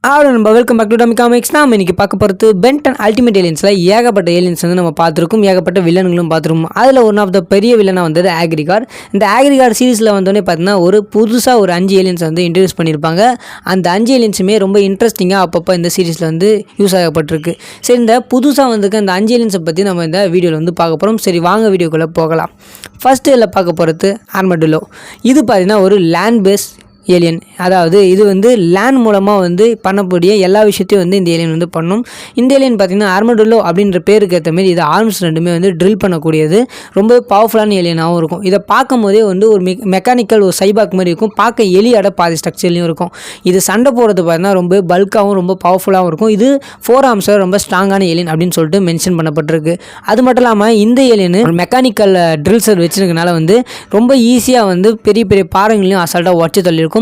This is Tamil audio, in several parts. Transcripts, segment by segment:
நம்ம welcome back to dummy comics. நாம் இன்றைக்கி பார்க்க போகிறது பென்டன் அல்டிமேட் ஏலியன்ஸில் ஏகப்பட்ட ஏலியன்ஸ் வந்து நம்ம பார்த்துருக்கோம், ஏகப்பட்ட வில்லன்களும் பார்த்துருக்கோம். அதில் ஒன் ஆஃப் த பெரிய வில்லனாக வந்தது ஆக்ரிகார். இந்த ஆக்ரிகார் சீரீஸில் வந்தோடனே பார்த்தீங்கன்னா ஒரு புதுசாக ஒரு 5 ஏலியன்ஸ் வந்து இன்ட்ரடியூஸ் பண்ணியிருப்பாங்க. அந்த 5 ஏலியன்ஸுமே ரொம்ப இன்ட்ரெஸ்டிங்காக அப்பப்போ இந்த சீரீஸில் வந்து யூஸ் ஆகப்பட்டிருக்கு. சரி, இந்த புதுசாக வந்துக்க இந்த 5 ஏலியன்ஸை பற்றி நம்ம இந்த வீடியோவில் வந்து பார்க்க போகிறோம். சரி, வாங்க வீடியோக்குள்ளே போகலாம். ஃபஸ்ட்டு இதில் பார்க்க போகிறது ஆர்மடில்லோ. இது பார்த்திங்கன்னா ஒரு லேண்ட் பேஸ் ஏலியன். அதாவது இது வந்து லேண்ட் மூலமாக வந்து பண்ணக்கூடிய எல்லா விஷயத்தையும் வந்து இந்த ஏலியன் வந்து பண்ணும். இந்த ஏலியன் பார்த்திங்கன்னா ஆர்மடில்லோ அப்படின்ற பேருக்கு ஏற்ற மாதிரி இது ஆர்ம்ஸ் ரெண்டுமே வந்து ட்ரில் பண்ணக்கூடியது. ரொம்ப பவர்ஃபுல்லான ஏலியனாகவும் இருக்கும். இதை பார்க்கும் போதே வந்து ஒரு மெக்கானிக்கல் ஒரு சைபாக் மாதிரி இருக்கும். பார்க்க எலியோட பாதி ஸ்ட்ரக்சர்லையும் இருக்கும். இது சண்டை போடுறது பார்த்தீங்கன்னா ரொம்ப பல்காகவும் ரொம்ப பவர்ஃபுல்லாகவும் இருக்கும். இது 4 ஆர்ம்ஸில் ரொம்ப ஸ்ட்ராங்கான ஏலியன் அப்படின்னு சொல்லிட்டு மென்ஷன் பண்ணப்பட்டிருக்கு. அது மட்டும் இல்லாமல் இந்த ஏலியன் மெக்கானிக்கல் ட்ரில்ஸர் வச்சுருக்கனால வந்து ரொம்ப ஈஸியாக வந்து பெரிய பெரிய பாறைகளையும் அசால்ட்டாக உடச்சி தள்ளியிருக்கும்.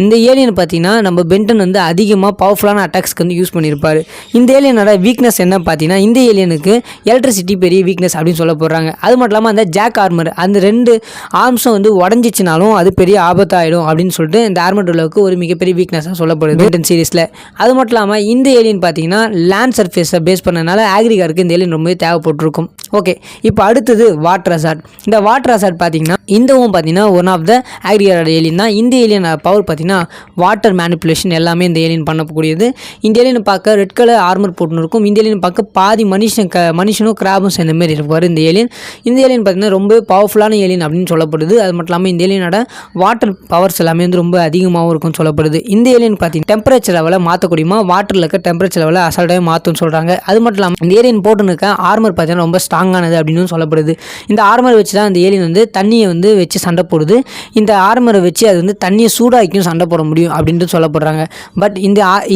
இந்த ஏலியன் பார்த்தீங்கன்னா நம்ம பென்டன் வந்து அதிகமாக பவர்ஃபுல்லான அட்டாக்ஸ்க்கு வந்து யூஸ் பண்ணியிருப்பார். இந்த ஏலியனோட வீக்னஸ் என்ன பார்த்தீங்கன்னா, இந்த ஏலியனுக்கு எலக்ட்ரிசிட்டி பெரிய வீக்னஸ் அப்படின்னு சொல்ல போகிறாங்க. அது மட்டும் இல்லாமல் அந்த ஜாக் ஆர்மர் அந்த 2 ஆர்ம்ஸும் வந்து உடஞ்சிச்சினாலும் அது பெரிய ஆபத்தாயிடும் அப்படின்னு சொல்லிட்டு இந்த ஆர்மடில்லோவுக்கு ஒரு மிகப்பெரிய வீக்னஸாக சொல்லப்படுது பென்டன் சீரீஸில். அது மட்டும் இல்லாமல் இந்த ஏலியன் பார்த்தீங்கன்னா லேண்ட் சர்ஃபேஸை பேஸ் பண்ணனால ஆக்ரிகாருக்கு இந்த ஏலியன் ரொம்பவே தேவைப்பட்டிருக்கும். ஓகே, இப்போ அடுத்தது வாட்டர் அசாட். இந்த வாட்டர் அசாட் பார்த்தீங்கன்னா இந்தவும் பார்த்தீங்கன்னா ஒன் ஆஃப் த ஆக்ரிகாரோட ஏலியன் தான். இந்த ஏலியன் பவர் பார்த்தீங்கன்னா வாட்டர் மேனிப்புலேஷன் எல்லாமே இந்த ஏலியன் பண்ணக்கூடியது. இந்த ஏலியனை பார்க்க ரெட் கலர் ஆர்மர் போட்டுன்னு இருக்கும். இந்த ஏலியன் பார்க்க பாதி மனுஷனும் கிராபும் சேர்ந்த மாதிரி இருப்பார் இந்த ஏலியன். இந்த ஏலியன் பார்த்தீங்கன்னா ரொம்ப பவர்ஃபுல்லான ஏலியன் அப்படின்னு சொல்லப்படுது. அது மட்டும் இல்லாமல் இந்த ஏலியனோட வாட்டர் பவர்ஸ் எல்லாமே வந்து ரொம்ப அதிகமாகவும் இருக்கும்னு சொல்லப்படுது. இந்த ஏலியன் பார்த்தீங்கன்னா டெம்பரேச்சர் லெவலை மாற்றக்கூடியமா, வாட்டரில் இருக்க டெம்பரேச்சர் லெவலை அசால்ட்டாக மாற்றும்னு சொல்கிறாங்க. அது மட்டும் இல்லாமல் இந்த ஏலியன் போட்டுன்னு இருக்க ஆர்மர் பார்த்தீங்கன்னா ரொம்ப ஸ்ட்ராங்கானது அப்படின்னு சொல்லப்படுது. இந்த ஆர்மர் வச்சு தான் இந்த ஏலியன் வந்து தண்ணியை வந்து வச்சு சண்டை போடுது. இந்த ஆர்மரை வச்சு அது வந்து தண்ணியை சூடாக்கியும் சண்டை போட முடியும் அப்படின்ட்டு சொல்லப்படுறாங்க. பட்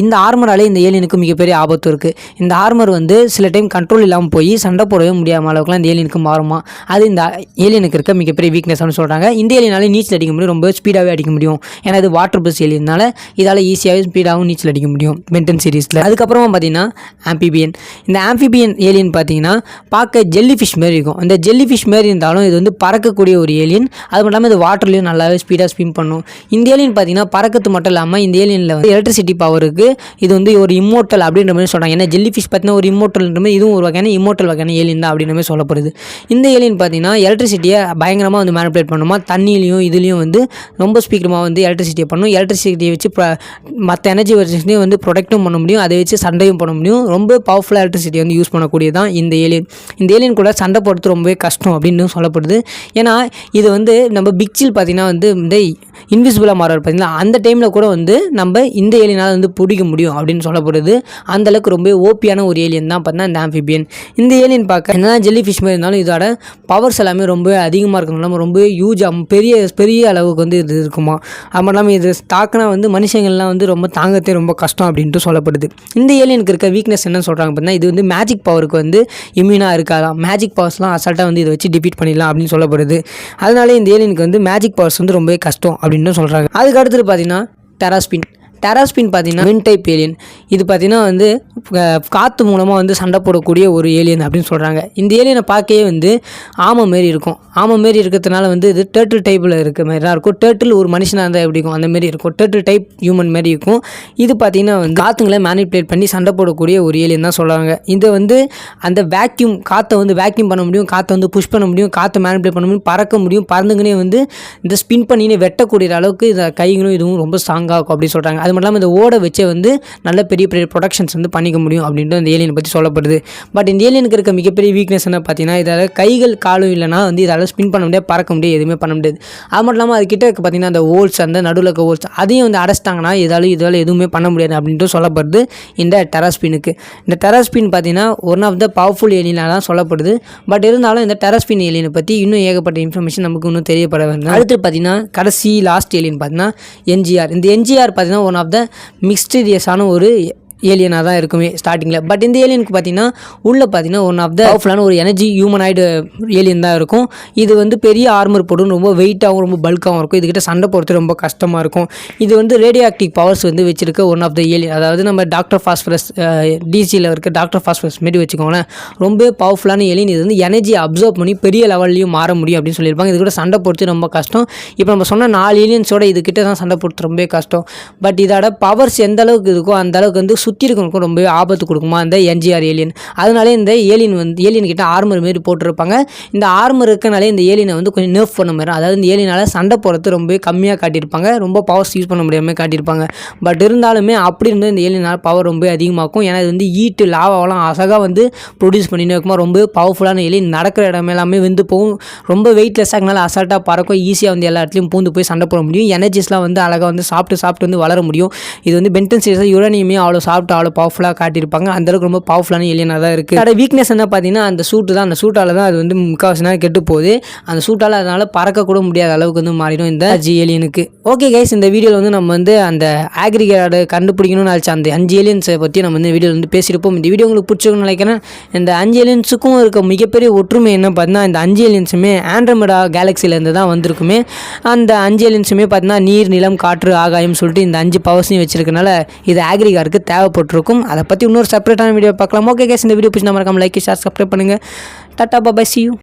இந்த ஆர்மராலே இந்த ஏலியனுக்கு மிகப்பெரிய ஆபத்து இருக்குது. இந்த ஆர்மர் வந்து சில டைம் கண்ட்ரோல் இல்லாமல் போய் சண்டை போடவே முடியாமல் அளவுக்குலாம் இந்த ஏலியனுக்கு மாறுமா. அது இந்த ஏலியனுக்கு இருக்க மிகப்பெரிய வீக்னஸ்னு சொல்கிறாங்க. இந்த ஏலியனாலே நீச்சல் அடிக்க முடியும், ரொம்ப ஸ்பீடாகவே அடிக்க முடியும். ஏன்னா இது வாட்டர் பேஸ் ஏலியனால இதால் ஈஸியாகவே ஸ்பீடாகவும் நீச்சல் அடிக்க முடியும் பென்டன் சீரீஸில். அதுக்கப்புறமா பார்த்தீங்கன்னா ஆம்பிபியன். இந்த ஆம்பிபியன் ஏலியன் பார்த்தீங்கன்னா பார்க்க ஜெல்லி ஃபிஷ் மாரி இருக்கும். அந்த ஜெல்லி ஃபிஷ் மாரி இருந்தாலும் இது வந்து பறக்கக்கூடிய ஒரு ஏலியன். அது மட்டும் இல்லாமல் இது வாட்டர்லேயும் நல்லாவே ஸ்பீடாக ஸ்விம் பண்ணும். இந்த ஏலியன் பார்த்தீங்கன்னா பறக்கிறது மட்டும் இல்லாமல் இந்த ஏலியனில் வந்து எலக்ட்ரிசிட்டி பவருக்கு இது வந்து ஒரு இம்மோர்டல் அப்படின்ற மாதிரி சொல்கிறாங்க. ஏன்னா ஜெல்லி ஃபிஷ் பார்த்தீங்கன்னா ஒரு இம்மோர்டல்ன்ற மாதிரி இதுவும் ஒரு வகையான இம்மோர்டல் வகையான ஏலியன் தான் அப்படின்ற மாதிரி சொல்லப்படுது. இந்த ஏலியன் பார்த்தீங்கன்னா எலக்ட்ரிசிட்டியை பயங்கரமாக வந்து மேனிபுலேட் பண்ணுமா, தண்ணியிலையும் இதுலேயும் வந்து ரொம்ப ஸ்பீக்கரமாக வந்து எலக்ட்ரிசிட்டியை பண்ணும். எலக்ட்ரிசிட்டியை வச்சு மற்ற எனர்ஜி வச்சும் வந்து ப்ரொடெக்டும் பண்ண முடியும், அதை வச்சு சண்டையும் பண்ண முடியும். ரொம்ப பவர்ஃபுல்லாக எலக்ட்ரிசிட்டி வந்து யூஸ் பண்ணக்கூடியதான் இந்த ஏலியன். இந்த ஏலியன் கூட சண்டை போடுறது ரொம்பவே கஷ்டம் அப்படின்னு சொல்லப்படுது. ஏன்னா இது வந்து நம்ம பிக்சில் பார்த்தீங்கன்னா வந்து இந்த இன்விசிபிளாக மாறார் பார்த்தீங்கன்னா அந்த டைமில் கூட வந்து நம்ம இந்த ஏலியனால் வந்து பிடிக்க முடியும் அப்படின்னு சொல்லப்படுது. அந்தளவுக்கு ரொம்ப ஓபியான ஒரு ஏலியன் தான் பார்த்தீங்கன்னா இந்த ஆம்பிபியன். இந்த ஏலியன் பார்க்க என்னதான் ஜெல்லி ஃபிஷ் மாதிரி இருந்தாலும் இதோட பவர்ஸ் எல்லாமே ரொம்ப அதிகமாக இருக்கணும், ரொம்ப யூஜாக பெரிய அளவுக்கு வந்து இது இருக்குமா. அது மட்டும் இல்லாமல் இது தாக்குனா வந்து மனுஷங்கள்லாம் வந்து ரொம்ப தாங்கத்தே ரொம்ப கஷ்டம் அப்படின்ட்டு சொல்லப்படுது. இந்த ஏலியனுக்கு இருக்க வீக்னஸ் என்னன்னு சொல்கிறாங்க பார்த்தீங்கன்னா இது வந்து மேஜிக் பவருக்கு வந்து இம்யூனாக இருக்காதான். மேஜிக் பவர்ஸ்லாம் அசால்ட்டாக வந்து இதை வச்சு டிஃபீட் பண்ணிடலாம் அப்படின்னு சொல்லப்படுது. அதனால இந்த ஏலியனுக்கு வந்து மேஜிக் பவர்ஸ் வந்து ரொம்பவே கஷ்டம் அப்படின்னு சொல்கிறாங்க. அதுக்கு அடுத்தது பார்த்தீங்கன்னா டெராஸ்பின் பார்த்தீங்கன்னா வின் டைப் ஏலியன். இது பார்த்தீங்கன்னா வந்து காற்று மூலமாக வந்து சண்டை போடக்கூடிய ஒரு ஏலியன் அப்படின்னு சொல்கிறாங்க. இந்த ஏலியனை பார்க்கவே வந்து ஆமை மாரி இருக்கும். ஆமை மாரி இருக்கிறதுனால வந்து இது டேர்ட்டில் டைப்பில் இருக்க மாதிரி தான் இருக்கும். டேர்ட்டில் ஒரு மனுஷனாக இருந்தால் எப்படி இருக்கும் அந்த மாரி இருக்கும். டேர்ட்டில் டைப் ஹியூமன் மாரி இருக்கும். இது பார்த்தீங்கன்னா வந்து காற்றுங்களை மேனிப்புலேட் பண்ணி சண்டை போடக்கூடிய ஒரு ஏலியன் தான் சொல்கிறாங்க. இது வந்து அந்த காற்றை வந்து வேக்யூம் பண்ண முடியும், காற்றை வந்து புஷ் பண்ண முடியும், காற்றை மேனிப்புலேட் பண்ண முடியும், பறக்க முடியும், பறந்துங்கனே வந்து இந்த ஸ்பின் பண்ணின்னு வெட்டக்கூடிய அளவுக்கு இந்த கைகளும் இதுவும் ரொம்ப ஸ்ட்ராங்காக இருக்கும் அப்படின்னு சொல்கிறாங்க. அது மட்டும் இல்லாமல் இந்த ஓட வச்சே வந்து நல்ல பெரிய ப்ரொடக்ஷன்ஸ் வந்து பண்ணிக்க முடியும் அப்படின்ட்டு இந்த ஏலியனை பற்றி சொல்லப்படுது. பட் இந்த ஏலியனுக்கு இருக்க மிகப்பெரிய வீக்னஸ் என்ன பார்த்தீங்கன்னா இதால் கைகள் காலும் இல்லைனா வந்து இதால் ஸ்பின் பண்ண முடியாது, பறக்க முடியாது, எதுவுமே பண்ண முடியாது. அது மட்டும் இல்லாமல் அது கிட்ட இருக்க பார்த்தீங்கன்னா அந்த ஹோல்ஸ், அந்த நடுவில் இருக்க ஹோல்ஸ் அதையும் வந்து அடைச்சிட்டாங்கன்னா இதால் எதுவுமே பண்ண முடியாது அப்படின்ட்டு சொல்லப்படுது இந்த டெராஸ்பினுக்கு. இந்த டெராஸ்பின் பார்த்தீங்கன்னா ஒன் ஆஃப் த பவர்ஃபுல் ஏலியனாக தான் சொல்லப்படுது. பட் இருந்தாலும் இந்த டெராஸ்பின் ஏலியனை பற்றி இன்னும் ஏகப்பட்ட இன்ஃபர்மேஷன் நமக்கு இன்னும் தெரியப்பட வேண்டும். அடுத்து பார்த்தீங்கன்னா கடைசி லாஸ்ட் ஏலியன் பார்த்தீங்கன்னா என்ஜிஆர். இந்த என்ஜிஆர் பார்த்தீங்கன்னா ஒன் ஆஃப் த மிஸ்டீரியஸான ஒரு ஏலியனாக தான் இருக்குமே ஸ்டார்டிங்கில். பட் இந்த ஏலியனுக்கு பார்த்தீங்கன்னா உள்ளே பார்த்தீங்கன்னா ஒன் ஆஃப் த பவர்ஃபுல்லான ஒரு எனர்ஜி ஹியூமனாய்டு ஏலியன் தான் இருக்கும். இது வந்து பெரிய ஆர்மர் போட்டு ரொம்ப வெயிட்டாகவும் ரொம்ப பல்காகவும் இருக்கும். இதுக்கிட்ட சண்டை போடுறது ரொம்ப கஷ்டமாக இருக்கும். இது வந்து ரேடியோ ஆக்டிவ் பவர்ஸ் வந்து வச்சிருக்க ஒன் ஆஃப் த ஏலியன். அதாவது நம்ம டாக்டர் ஃபாஸ்பரஸ் டிசியில் இருக்க டாக்டர் ஃபாஸ்பரஸ் மாரி வச்சுக்கோங்களேன். ரொம்ப பவர்ஃபுல்லான ஏலியன். இது வந்து எனர்ஜி அப்சர்வ் பண்ணி பெரிய லெவல்லையும் மாற முடியும் அப்படின்னு சொல்லியிருப்பாங்க. இது கூட சண்டை போடுறது ரொம்ப கஷ்டம். இப்போ நம்ம சொன்ன 4 ஏலியன்ஸோட இதுக்கிட்ட தான் சண்டை போடுறது ரொம்ப கஷ்டம். பட் இதோட பவர்ஸ் எந்த அளவுக்கு இருக்கோ அந்த அளவுக்கு வந்து சுற்றி இருக்கவங்களுக்கும் ரொம்ப ஆபத்து கொடுக்குமா அந்த என்ஜிஆர் ஏலியன். அதனாலே இந்த ஏலியன் கிட்ட ஆர்மர் மாரி போட்டிருப்பாங்க. இந்த ஆர்மர் இருக்கனாலே இந்த ஏலியனை வந்து கொஞ்சம் நர்ஃப் பண்ண மாதிரி, அதாவது இந்த ஏலியனால் சண்டை போடுறது ரொம்ப கம்மியாக காட்டியிருப்பாங்க. ரொம்ப பவர்ஸ் யூஸ் பண்ண முடியாமல் காட்டியிருப்பாங்க. பட் இருந்தாலுமே அப்படி இருந்தால் இந்த ஏலியனால் பவர் ரொம்ப அதிகமாகும். ஏன்னா இது வந்து ஈட்டு லாவாவெல்லாம் அழகாக வந்து ப்ரொடியூஸ் பண்ணினே இருக்குமா. ரொம்ப பவர்ஃபுல்லான ஏலியன். நடக்கிற இடம் எல்லாமே வந்து போகும். ரொம்ப வெயிட்லெஸ்ஸாக இருக்கனால அசால்ட்டாக பறக்கும். ஈஸியாக வந்து எல்லா இடத்துலையும் பூந்து போய் சண்டை போட முடியும். எனர்ஜிஸ்லாம் வந்து அழகாக வந்து சாப்பிட்டு வந்து வளர முடியும். இது வந்து பென்டன் சீரிஸில் யுரேனியமே அவ்வளோ சாப்பிட்டு அவ்வளோ பவர்ஃபுல்லாக காட்டியிருப்பாங்க. அந்தளவுக்கு ரொம்ப பவர்ஃபுல்லான ஏலியனாக தான் இருக்குது. அதோட வீக்னஸ் என்ன பார்த்தீங்கன்னா அந்த சூட்டு தான். அந்த சூட்டால் தான் அது வந்து முக்கால்வாசி நேரம் கெட்டு போகுது. அந்த சூட்டால் அதனால் பறக்கக்கூட முடியாத அளவுக்கு வந்து மாறிடும் இந்த ஏலியனுக்கு. ஓகே கைஸ், இந்த வீடியோவில் வந்து நம்ம வந்து அந்த ஆக்ரிகேட் கண்டுபிடிக்கணும்னு நினச்ச அந்த 5 ஏலியன்ஸை பற்றி நம்ம வந்து வீடியோவில் வந்து பேசியிருப்போம். இந்த வீடியோ உங்களுக்கு பிடிச்சிருக்குன்னு நினைக்கிறேன். இந்த 5 ஏலியன்ஸுக்கும் இருக்க மிகப்பெரிய ஒற்றுமை என்ன பார்த்தீங்கன்னா இந்த 5 ஏலியன்ஸுமே ஆண்ட்ரோமெடா கேலக்சிலேருந்து தான் வந்திருக்குமே. அந்த 5 ஏலியன்ஸுமே பார்த்தீங்கன்னா நீர், நிலம், காற்று, ஆகாயம் சொல்லிட்டு இந்த 5 பவர்ஸையும் வச்சிருக்கனால இது ஆக்ரிகாருக்கு தேவைப்பட்டிருக்கும். அதை பற்றி இன்னொரு செப்பரேட்டான வீடியோ பார்க்கலாம். ஓகே கைஸ், இந்த வீடியோ பிடிச்சி மறக்காம லைக், ஷேர், சப்ஸ்கிரைப் பண்ணுங்கள். Tata, bye, see you.